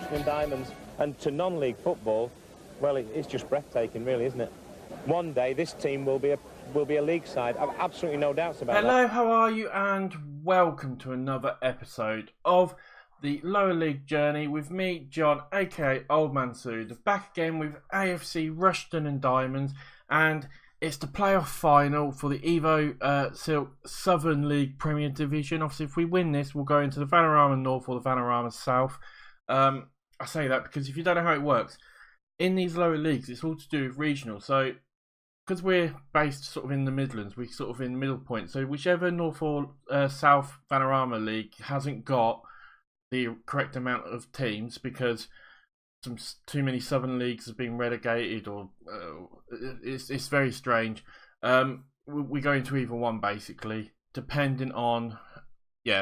Rushden and Diamonds, and to non-league football, well, it's just breathtaking, really, isn't it? One day this team will be a league side. I've absolutely no doubts about that. Hello, how are you? And welcome to another episode of the lower league journey with me, John, aka Old Man Sood, back again with AFC Rushden and Diamonds, and it's the playoff final for the Evo Stik Southern League Premier Division. Obviously, if we win this, we'll go into the Vanarama North or the Vanarama South. I say that because if you don't know how it works, in these lower leagues, it's all to do with regional. So, because we're based sort of in the Midlands, we're sort of in the middle point. So, whichever North or South Vanarama League hasn't got the correct amount of teams because too many Southern leagues have been relegated, or it's very strange. We go into either one basically, depending on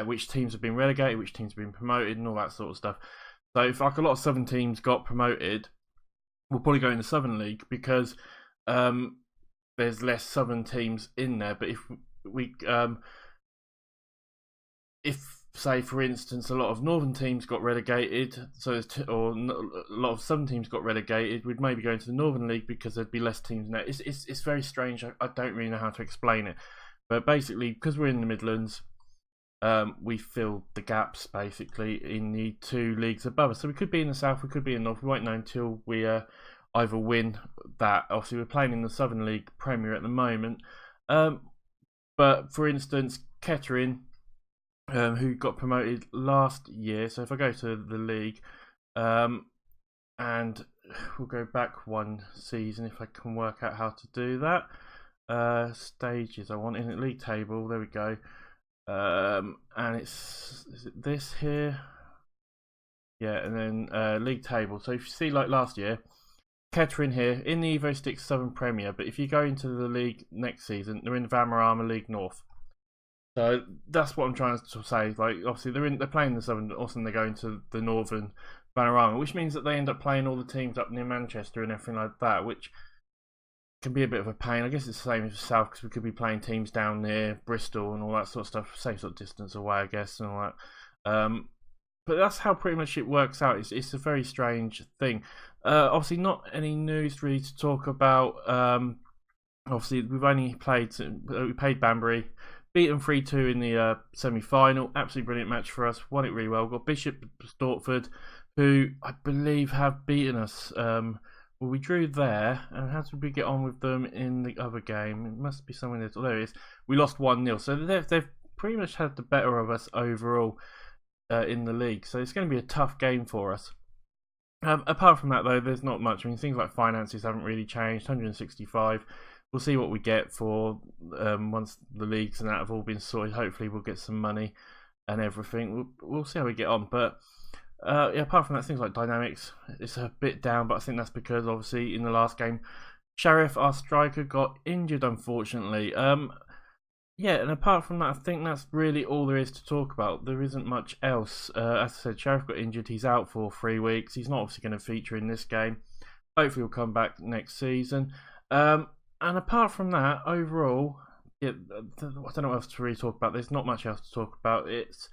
which teams have been relegated, which teams have been promoted, and all that sort of stuff. So if like a lot of Southern teams got promoted, we'll probably go in the Southern League because there's less Southern teams in there. But if say for instance a lot of Northern teams got relegated, or a lot of Southern teams got relegated, we'd maybe go into the Northern League because there'd be less teams in there. It's very strange. I don't really know how to explain it, but basically because we're in the Midlands, we fill the gaps basically in the two leagues above us. So we could be in the South, we could be in the North. We won't know until we either win that. Obviously we're playing in the Southern League Premier at the moment, but for instance Kettering, who got promoted last year. So if I go to the league, and we'll go back one season if I can work out how to do that. Stages I want in the league table. There we go. And is it this here? Yeah, and then league table. So if you see like last year, Kettering here in the Evo Stik Southern Premier, but if you go into the league next season, they're in the Vanarama League North. So that's what I'm trying to say. Like obviously they're playing the Southern, also they go into the Northern Vanarama, which means that they end up playing all the teams up near Manchester and everything like that, which can be a bit of a pain. I guess it's the same as the South because we could be playing teams down near Bristol and all that sort of stuff, same sort of distance away, I guess, and all that. But that's how pretty much it works out. It's a very strange thing. Obviously, not any news really to talk about. Obviously, we played Banbury. Beat them 3-2 in the semi-final. Absolutely brilliant match for us. Won it really well. Got Bishops Stortford, who I believe have beaten us. Well, we drew there. And how did we get on with them in the other game? It must be somewhere there. Oh, there it is. We lost 1-0. So they've pretty much had the better of us overall in the league. So it's going to be a tough game for us. Apart from that, though, there's not much. I mean, things like finances haven't really changed. 165. We'll see what we get for once the leagues and that have all been sorted. Hopefully we'll get some money and everything. We'll see how we get on. But apart from that, things like dynamics, it's a bit down. But I think that's because obviously in the last game, Sheriff, our striker, got injured unfortunately. And apart from that, I think that's really all there is to talk about. There isn't much else. As I said, Sheriff got injured. He's out for 3 weeks. He's not obviously going to feature in this game. Hopefully he'll come back next season. And apart from that, overall, I don't know what else to really talk about. There's not much else to talk about. It's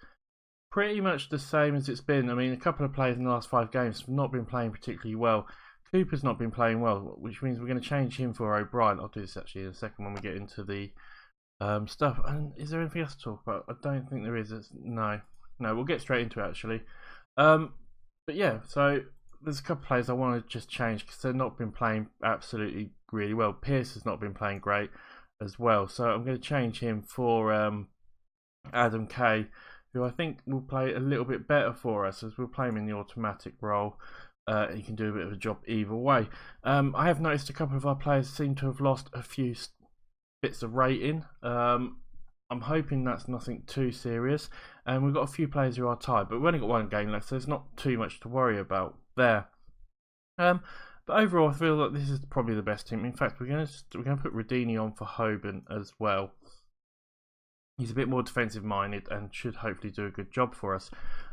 pretty much the same as it's been. I mean, a couple of players in the last 5 games have not been playing particularly well. Cooper's not been playing well, which means we're going to change him for O'Brien. I'll do this actually in a second when we get into the stuff. And is there anything else to talk about? I don't think there is. No, we'll get straight into it actually. But yeah, so there's a couple of players I want to just change because they've not been playing absolutely really well. Pierce has not been playing great as well, so I'm going to change him for Adam Kay, who I think will play a little bit better for us as we'll play him in the automatic role. He can do a bit of a job either way. I have noticed a couple of our players seem to have lost a few bits of rating. I'm hoping that's nothing too serious, and we've got a few players who are tied, but we've only got 1 game left, so there's not too much to worry about there. But overall, I feel like this is probably the best team. In fact, we're going to put Rodini on for Hoban as well. He's a bit more defensive minded and should hopefully do a good job for us.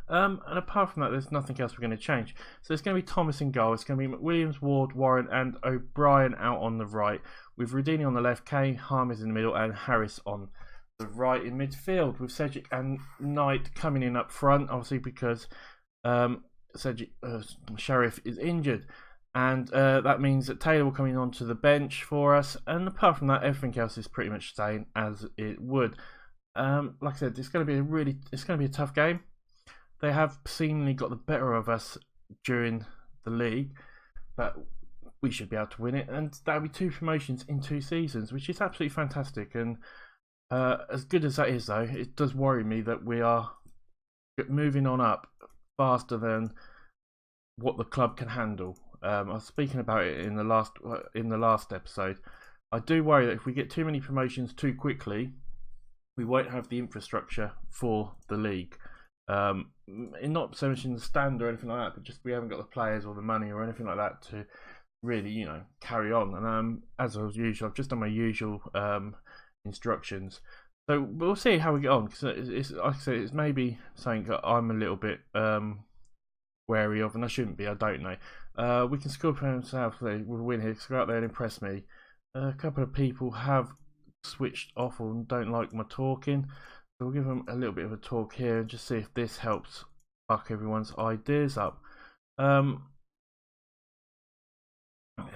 And apart from that, there's nothing else we're going to change. So it's going to be Thomas in goal. It's going to be McWilliams, Ward, Warren, and O'Brien out on the right, with Rodini on the left, Kane, Harmes in the middle, and Harris on the right in midfield, with Cedric and Knight coming in up front, obviously because Sheriff is injured, and that means that Taylor will come in onto the bench for us. And apart from that, everything else is pretty much staying as it would. Like I said, it's going to be a tough game. They have seemingly got the better of us during the league, but we should be able to win it, and that'll be 2 promotions in 2 seasons, which is absolutely fantastic. And as good as that is, though, it does worry me that we are moving on up faster than what the club can handle. I was speaking about it in the last episode. I do worry that if we get too many promotions too quickly, we won't have the infrastructure for the league. Not so much in the stand or anything like that, but just we haven't got the players or the money or anything like that to really, carry on. And as usual, I've just done my usual instructions. So we'll see how we get on, because it's like I said, it's maybe something that I'm a little bit wary of, and I shouldn't be. I don't know. We can score for ourselves. We'll win here. So go out there and impress me. A couple of people have switched off or don't like my talking, so we'll give them a little bit of a talk here and just see if this helps fuck everyone's ideas up.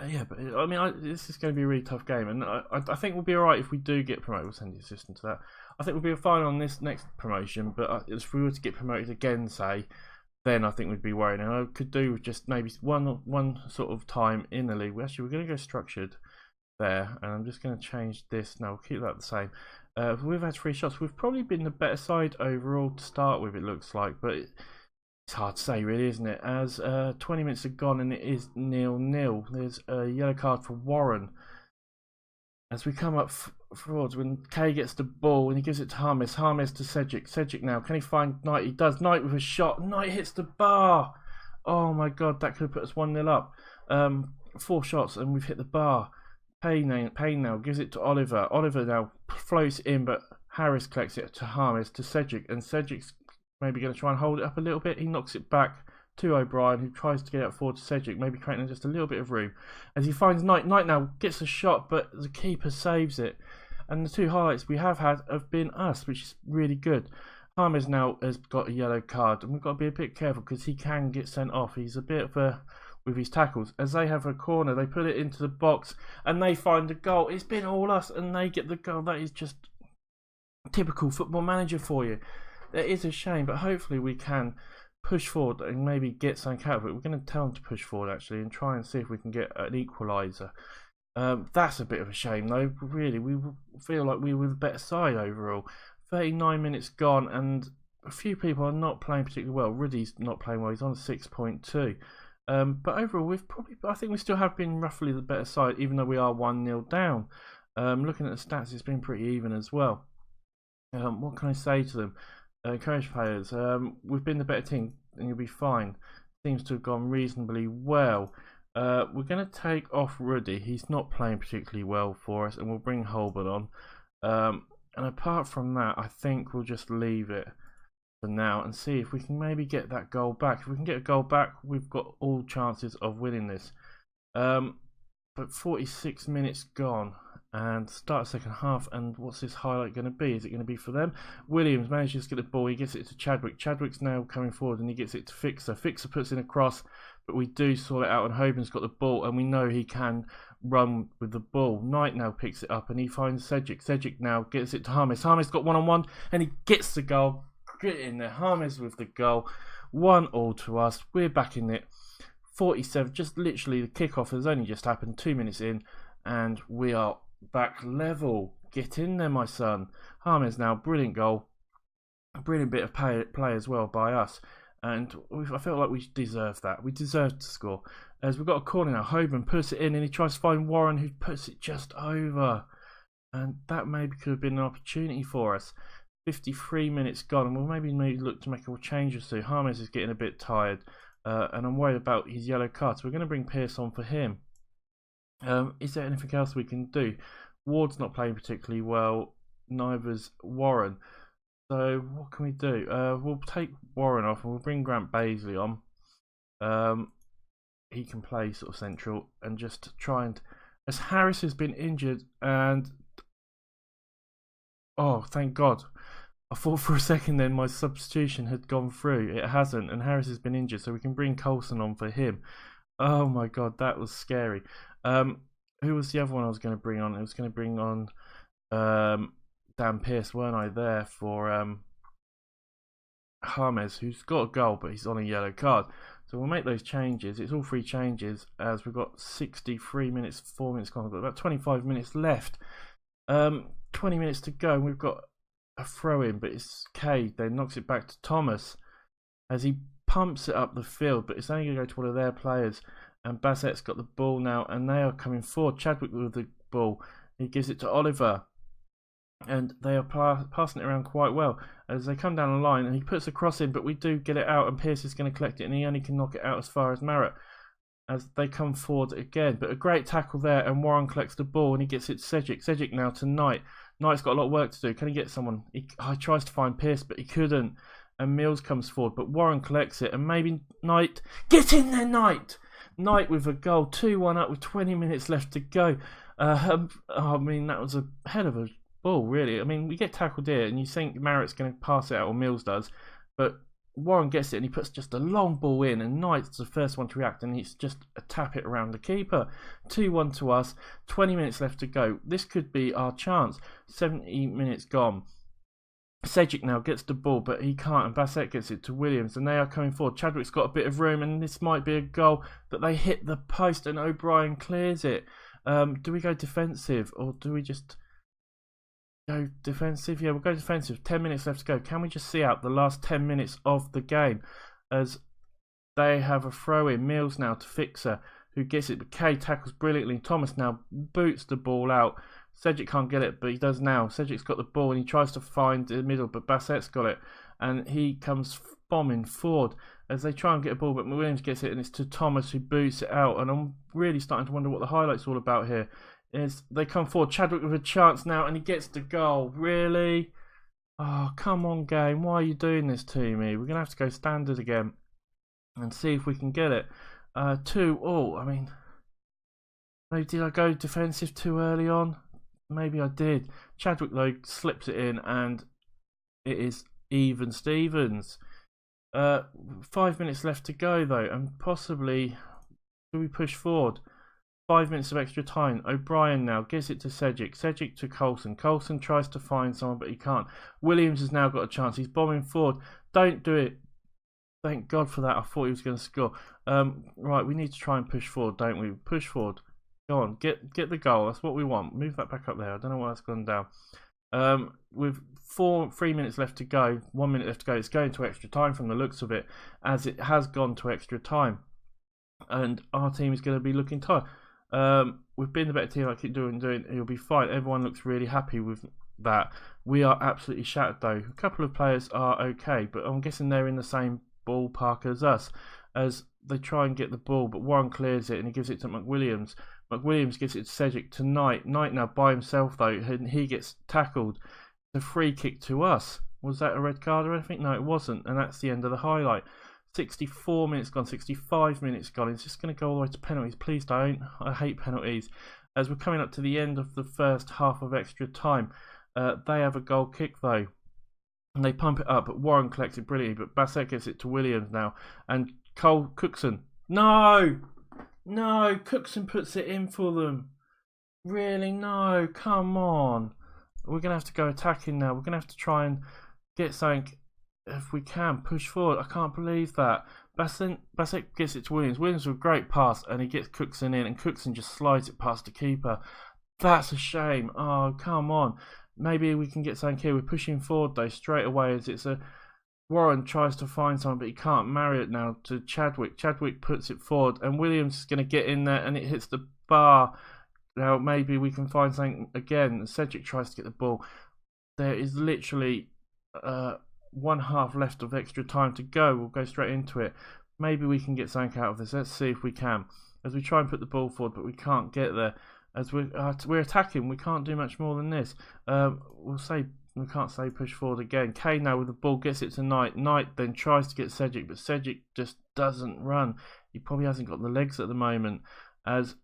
Yeah, but I mean, this is going to be a really tough game, and I think we'll be alright if we do get promoted. We'll send the assistant to that. I think we'll be fine on this next promotion, but if we were to get promoted again, say, then I think we'd be worried. And I could do with just maybe one sort of time in the league. We're going to go structured there, and I'm just going to change this. Now we'll keep that the same. We've had 3 shots. We've probably been the better side overall to start with, it looks like, but it's hard to say, really, isn't it? As 20 minutes have gone and it is 0-0. There's a yellow card for Warren. As we come up forwards, when Kay gets the ball and he gives it to Harmes. Harmes to Cedric. Cedric now, can he find Knight? He does. Knight with a shot. Knight hits the bar. Oh my god, that could have put us 1-0 up. 4 shots and we've hit the bar. Payne now gives it to Oliver. Oliver now floats in, but Harris collects it to Harmes to Cedric, and Cedric's maybe going to try and hold it up a little bit. He knocks it back to O'Brien, who tries to get it forward to Cedric, maybe creating just a little bit of room. As he finds Knight. Knight now gets a shot, but the keeper saves it. And the 2 highlights we have had have been us, which is really good. Harmes now has got a yellow card, and we've got to be a bit careful because he can get sent off. He's a bit of a with his tackles. As they have a corner, they put it into the box and they find a goal. It's been all us and they get the goal. That is just typical Football Manager for you. It is a shame, but hopefully we can push forward and maybe get something out of it. We're going to tell them to push forward actually and try and see if we can get an equaliser. That's a bit of a shame though. Really, we feel like we were the better side overall. 39 minutes gone and a few people are not playing particularly well. Ruddy's not playing well. He's on 6.2. But overall, I think we still have been roughly the better side, even though we are 1-0 down. Looking at the stats, it's been pretty even as well. What can I say to them? Encourage players. We've been the better team, and you'll be fine. Seems to have gone reasonably well. We're going to take off Ruddy. He's not playing particularly well for us, and we'll bring Holborn on. And apart from that, I think we'll just leave it for now and see if we can maybe get that goal back. If we can get a goal back, we've got all chances of winning this. But 46 minutes gone and start second half, and what's this highlight going to be? Is it going to be for them? Williams manages to get the ball. He gets it to Chadwick. Chadwick's now coming forward and he gets it to Fixer. Fixer puts in a cross, but we do sort it out and Hoban's got the ball and we know he can run with the ball. Knight now picks it up and he finds Cedric. Cedric now gets it to Harmes. Harmes got one-on-one and he gets the goal. Get in there. Harmes with the goal. 1-1 to us. We're back in it. 47, just literally the kickoff has only just happened, 2 minutes in, and we are back level. Get in there, my son. Harmes now, brilliant goal. A brilliant bit of play as well by us. And I felt like we deserved that. We deserved to score. As we've got a corner now, Hoban puts it in and he tries to find Warren, who puts it just over. And that maybe could have been an opportunity for us. 53 minutes gone, and we'll maybe look to make a change or two. Harmes is getting a bit tired, and I'm worried about his yellow card, so we're going to bring Pearce on for him. Is there anything else we can do? Ward's not playing particularly well, neither's Warren. So what can we do? We'll take Warren off and we'll bring Grant Baisley on. He can play sort of central and just try and... As Harris has been injured and... Oh, thank God. I thought for a second then my substitution had gone through. It hasn't, and Harris has been injured, so we can bring Coulson on for him. Oh my god, that was scary. Who was the other one I was going to bring on? I was going to bring on Dan Pearce, weren't I, there for James, who's got a goal, but he's on a yellow card. So we'll make those changes. It's all 3 changes, as we've got 63 minutes, 4 minutes gone. We've got about 25 minutes left. 20 minutes to go, and we've got a throw in, but it's Cade. Then knocks it back to Thomas as he pumps it up the field, but it's only going to go to one of their players. And Bassett's got the ball now, and they are coming forward. Chadwick with the ball. He gives it to Oliver, and they are passing it around quite well as they come down the line, and he puts a cross in, but we do get it out, and Pearce is going to collect it, and he only can knock it out as far as Marrett as they come forward again. But a great tackle there, and Warren collects the ball, and he gets it to Cedric. Cedric now to Knight. Knight's got a lot of work to do. Can he get someone? He tries to find Pearce, but he couldn't, and Mills comes forward, but Warren collects it, and maybe Knight. Get in there, Knight! Knight with a goal, 2-1 up with 20 minutes left to go. I mean, that was a hell of a ball, really. I mean, we get tackled here, and you think Marrett's going to pass it out, or Mills does, but Warren gets it, and he puts just a long ball in, and Knight's the first one to react, and it's just a tap it around the keeper. 2-1 to us, 20 minutes left to go. This could be our chance. 70 minutes gone. Cedric now gets the ball, but he can't, and Bassett gets it to Williams, and they are coming forward. Chadwick's got a bit of room, and this might be a goal, but they hit the post, and O'Brien clears it. Do we go defensive, or do we just go defensive? Yeah, we'll go defensive. 10 minutes left to go. Can we just see out the last 10 minutes of the game as they have a throw-in? Mills now to Fixer, who gets it, but Kay tackles brilliantly. Thomas now boots the ball out. Cedric can't get it, but he does now. Cedric's got the ball, and he tries to find the middle, but Bassett's got it, and he comes bombing forward as they try and get a ball, but Williams gets it, and it's to Thomas, who boots it out. And I'm really starting to wonder what the highlight's all about here. Is they come forward, Chadwick with a chance now, and he gets the goal. Really? Oh, come on, game. Why are you doing this to me? We're going to have to go standard again and see if we can get it. 2-2. I mean, maybe did I go defensive too early on? Maybe I did. Chadwick, though, slips it in, and it is even Stevens. 5 minutes left to go, though, and possibly do we push forward? 5 minutes of extra time. O'Brien now gives it to Cedric. Cedric to Coulson. Coulson tries to find someone, but he can't. Williams has now got a chance. He's bombing forward. Don't do it. Thank God for that. I thought he was going to score. Right, we need to try and push forward, don't we? Push forward. Go on, get the goal. That's what we want. Move that back up there. I don't know why that's gone down. With 3 minutes left to go, 1 minute left to go, it's going to extra time from the looks of it, as it has gone to extra time. And our team is going to be looking tired. We've been the better team. I keep doing. It'll be fine. Everyone looks really happy with that. We are absolutely shattered, though. A couple of players are okay, but I'm guessing they're in the same ballpark as us, as they try and get the ball, but Warren clears it, and he gives it to McWilliams. McWilliams gives it to Cedric to Knight. Knight now by himself, though, and he gets tackled. The free kick to us. Was that a red card or anything? No, it wasn't, and that's the end of the highlight. 64 minutes gone, 65 minutes gone. It's just going to go all the way to penalties. Please don't. I hate penalties. As we're coming up to the end of the first half of extra time, they have a goal kick, though. And they pump it up, but Warren collects it brilliantly, but Bassett gets it to Williams now. And Coulson. No! No, Cookson puts it in for them. Really? No, come on. We're going to have to go attacking now. We're going to have to try and get something if we can. Push forward. I can't believe that. Bassett gets it to Williams. Williams with a great pass, and he gets Cookson in, and Cookson just slides it past the keeper. That's a shame. Oh, come on. Maybe we can get something here. We're pushing forward, though, straight away, as it's a... Warren tries to find someone, but he can't. Marry it now to Chadwick. Chadwick puts it forward, and Williams is going to get in there, and it hits the bar. Now maybe we can find something again. Cedric tries to get the ball. There is literally 1 half left of extra time to go. We'll go straight into it. Maybe we can get something out of this. Let's see if we can. As we try and put the ball forward, but we can't get there. As we're attacking, we can't do much more than this. We can't say push forward again. Kay now with the ball gets it to Knight. Knight then tries to get Cedric, but Cedric just doesn't run. He probably hasn't got the legs at the moment. As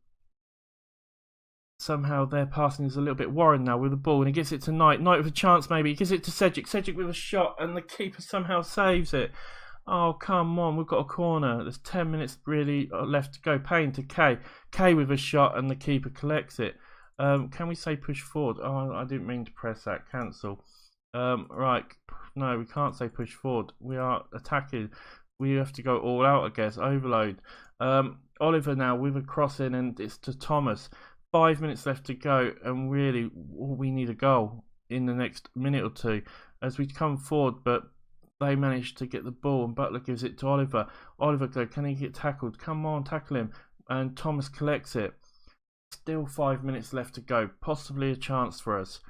somehow their passing is a little bit worried now with the ball, and he gets it to Knight. Knight with a chance maybe. He gives it to Cedric. Cedric with a shot, and the keeper somehow saves it. Oh, come on. We've got a corner. There's 10 minutes really left to go. Payne to K. K with a shot, and the keeper collects it. Can we say push forward? Oh, I didn't mean to press that. Cancel. Right. No, we can't say push forward. We are attacking. We have to go all out, I guess. Overload. Oliver now with a crossing, and it's to Thomas. 5 minutes left to go, and really we need a goal in the next minute or two as we come forward, but they manage to get the ball, and Butler gives it to Oliver. Oliver, can he get tackled? Come on, tackle him. And Thomas collects it. Still 5 minutes left to go, possibly a chance for us.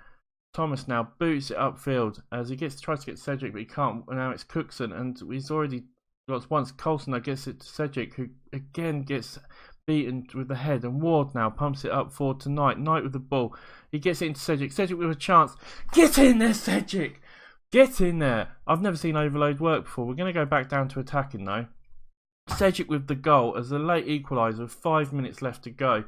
Thomas now boots it upfield as he tries to get Cedric, but he can't. Now it's Cookson, and he's already got once. Coulson now gets it to Cedric, who again gets beaten with the head, and Ward now pumps it up forward to Knight. Knight with the ball. He gets it into Cedric. Cedric with a chance. Get in there, Cedric! Get in there! I've never seen overload work before. We're going to go back down to attacking though. Cedric with the goal as a late equaliser with 5 minutes left to go.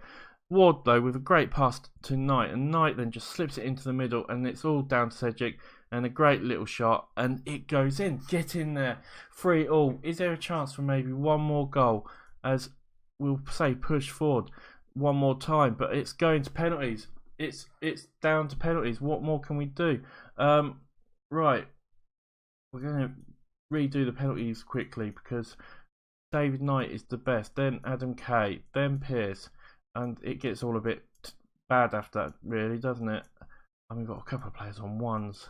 Ward though with a great pass to Knight, and Knight then just slips it into the middle, and it's all down to Cedric, and a great little shot, and it goes in. Get in there. 3-3. Is there a chance for maybe one more goal, as we'll say push forward one more time, but it's going to penalties. It's down to penalties. What more can we do? Right, we're going to redo the penalties quickly because David Knight is the best, then Adam Kay, then Pearce, and it gets all a bit bad after that, really, doesn't it? And we've got a couple of players on ones.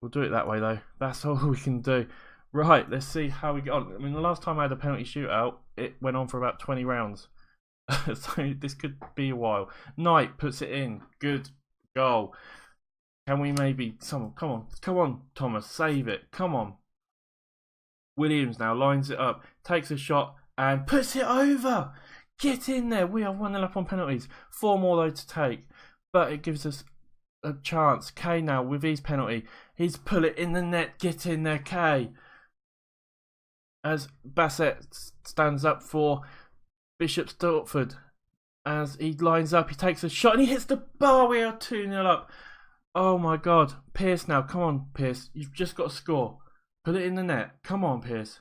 We'll do it that way though. That's all we can do. Right, let's see how we get on. I mean, the last time I had a penalty shootout, it went on for about 20 rounds. So this could be a while. Knight puts it in. Good goal. Can we maybe... Come on, Thomas, save it. Come on. Williams now lines it up, takes a shot, and puts it over. Get in there. We are 1-0 up on penalties. 4 more though to take, but it gives us a chance. Kay now with his penalty. He's put it in the net. Get in there, Kay. As Bassett stands up for Bishops Stortford. As he lines up, he takes a shot and he hits the bar. We are 2-0 up. Oh my God. Pearce now. Come on, Pearce. You've just got to score. Put it in the net. Come on, Pearce.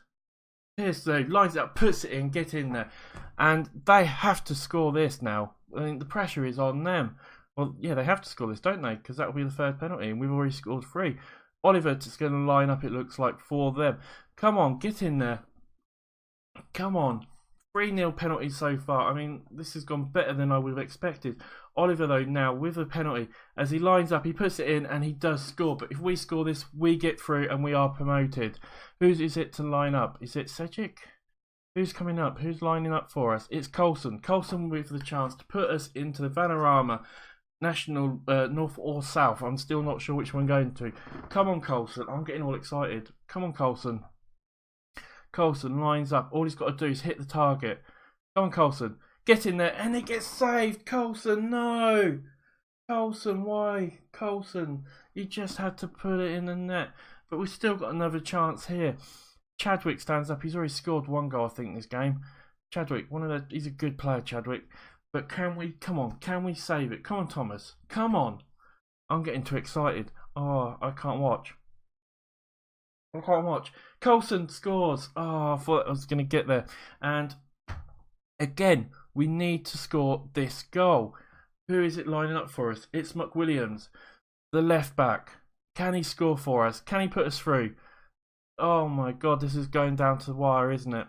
Pearce though lines it up, puts it in, get in there. And they have to score this now. I mean, the pressure is on them. Well, yeah, they have to score this, don't they? Because that will be the third penalty, and we've already scored 3. Oliver is going to line up, it looks like, for them. Come on, get in there. Come on. 3-0 penalty so far. I mean, this has gone better than I would have expected. Oliver, though, now with a penalty, as he lines up, he puts it in, and he does score. But if we score this, we get through, and we are promoted. Whose is it to line up? Is it Cedric? Who's coming up? Who's lining up for us? It's Coulson. Coulson with the chance to put us into the Vanarama National North or South. I'm still not sure which one I'm going to. Come on, Coulson. I'm getting all excited. Come on, Coulson. Coulson lines up. All he's got to do is hit the target. Come on, Coulson. Get in there. And it gets saved. Coulson, no. Coulson, why? Coulson, you just had to put it in the net. But we've still got another chance here. Chadwick stands up. He's already scored 1 goal, I think, in this game. Chadwick, he's a good player, Chadwick. But can we save it? Come on, Thomas. Come on. I'm getting too excited. Oh, I can't watch. Coulson scores. Oh, I thought I was going to get there. And again, we need to score this goal. Who is it lining up for us? It's McWilliams, the left back. Can he score for us? Can he put us through? Oh my God, this is going down to the wire, isn't it?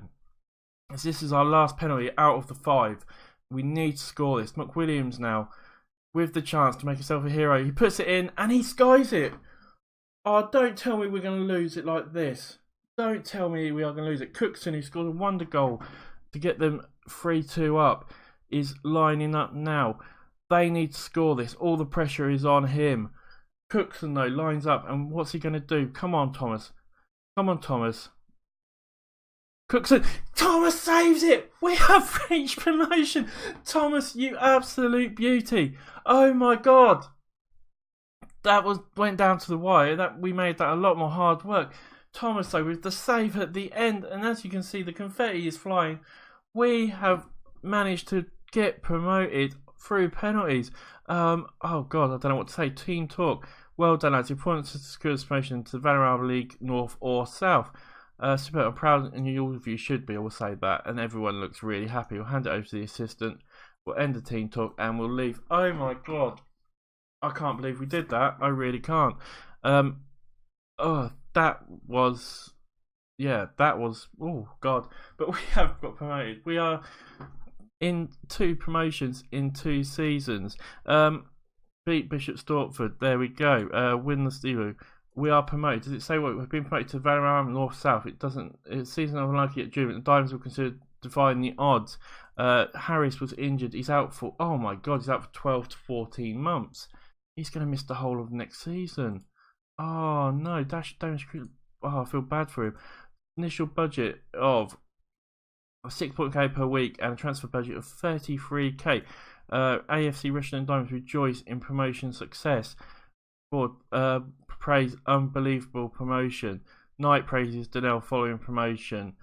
As this is our last penalty out of the 5. We need to score this. McWilliams now with the chance to make himself a hero. He puts it in and he skies it. Oh, don't tell me we're going to lose it like this. Don't tell me we are going to lose it. Cookson, who scored a wonder goal to get them 3-2 up, is lining up now. They need to score this. All the pressure is on him. Cookson, though, lines up. And what's he going to do? Come on, Thomas. Come on, Thomas. Cookson. Thomas saves it. We have reached promotion. Thomas, you absolute beauty. Oh, my God. That went down to the wire. We made that a lot more hard work. Thomas, though, with the save at the end. And as you can see, the confetti is flying. We have managed to get promoted through penalties. Oh God, I don't know what to say. Team talk. Well done, lads. Your points to secure this promotion into the Vanarama League, North or South. Super, I'm proud, and all of you should be. I will say that, and everyone looks really happy. We'll hand it over to the assistant. We'll end the team talk, and we'll leave. Oh my God, I can't believe we did that. I really can't. Oh, that was. Yeah, that was. Oh God, but we have got promoted. We are in 2 promotions in 2 seasons. Beat Bishops Stortford. There we go. Win the Evo. We are promoted. Does it say what we've been promoted to Vanarama North South? It doesn't. It's season unlucky at June. The Diamonds will consider defying the odds. Harris was injured. He's out for. Oh my God, he's out for 12 to 14 months. He's going to miss the whole of next season. Oh no, damage. Oh, I feel bad for him. Initial budget of 6.k per week and a transfer budget of 33k. A.F.C. Rushden and Diamonds rejoice in promotion success. Board praise unbelievable promotion. Knight praises Donnell following promotion.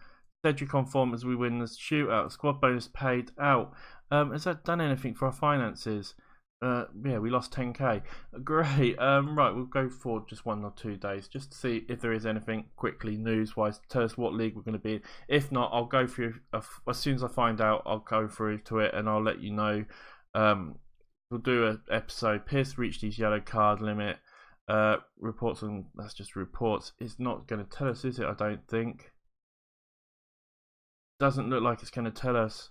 Cedric on form as we win the shootout. Squad bonus paid out. Has that done anything for our finances? Yeah, we lost 10k. Great. Right, we'll go for just 1 or 2 days just to see if there is anything quickly news-wise. Tell us what league we're going to be in. If not, I'll go through as soon as I find out. I'll go through to it and I'll let you know. We'll do an episode. Pierce reached his yellow card limit. Reports on that's just reports. It's not going to tell us, is it? I don't think. Doesn't look like it's going to tell us.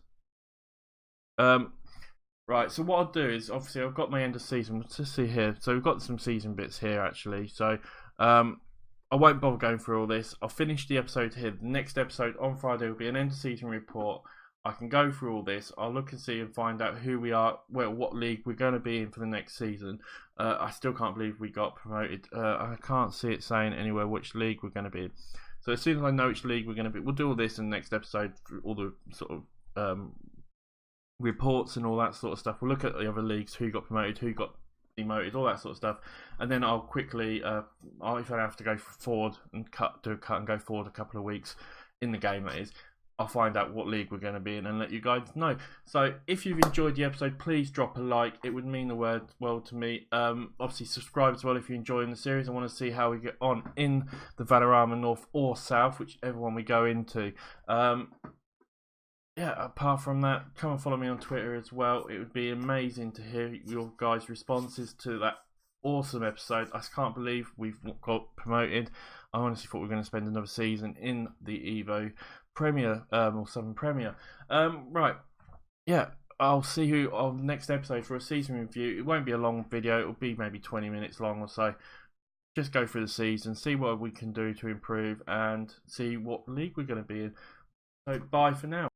Right, so what I'll do is, obviously I've got my end of season, let's just see here, so we've got some season bits here actually, so I won't bother going through all this. I'll finish the episode here. The next episode on Friday will be an end of season report. I can go through all this, I'll look and see and find out who we are, well, what league we're going to be in for the next season. I still can't believe we got promoted. I can't see it saying anywhere which league we're going to be in. So as soon as I know which league we're going to be, we'll do all this in the next episode, all the sort of reports and all that sort of stuff. We'll look at the other leagues, who got promoted, who got demoted, all that sort of stuff, and then I'll quickly, if I have to go forward and do a cut and go forward a couple of weeks in the game, that is, I'll find out what league we're going to be in and let you guys know. So if you've enjoyed the episode, please drop a like. It would mean the world to me. Obviously subscribe as well if you're enjoying the series. I want to see how we get on in the Vanarama North or South, whichever one we go into. Yeah, apart from that, come and follow me on Twitter as well. It would be amazing to hear your guys' responses to that awesome episode. I can't believe we've got promoted. I honestly thought we were going to spend another season in the Evo Premier, or Southern Premier. Right, yeah, I'll see you on the next episode for a season review. It won't be a long video. It'll be maybe 20 minutes long or so. Just go through the season, see what we can do to improve, and see what league we're going to be in. So, bye for now.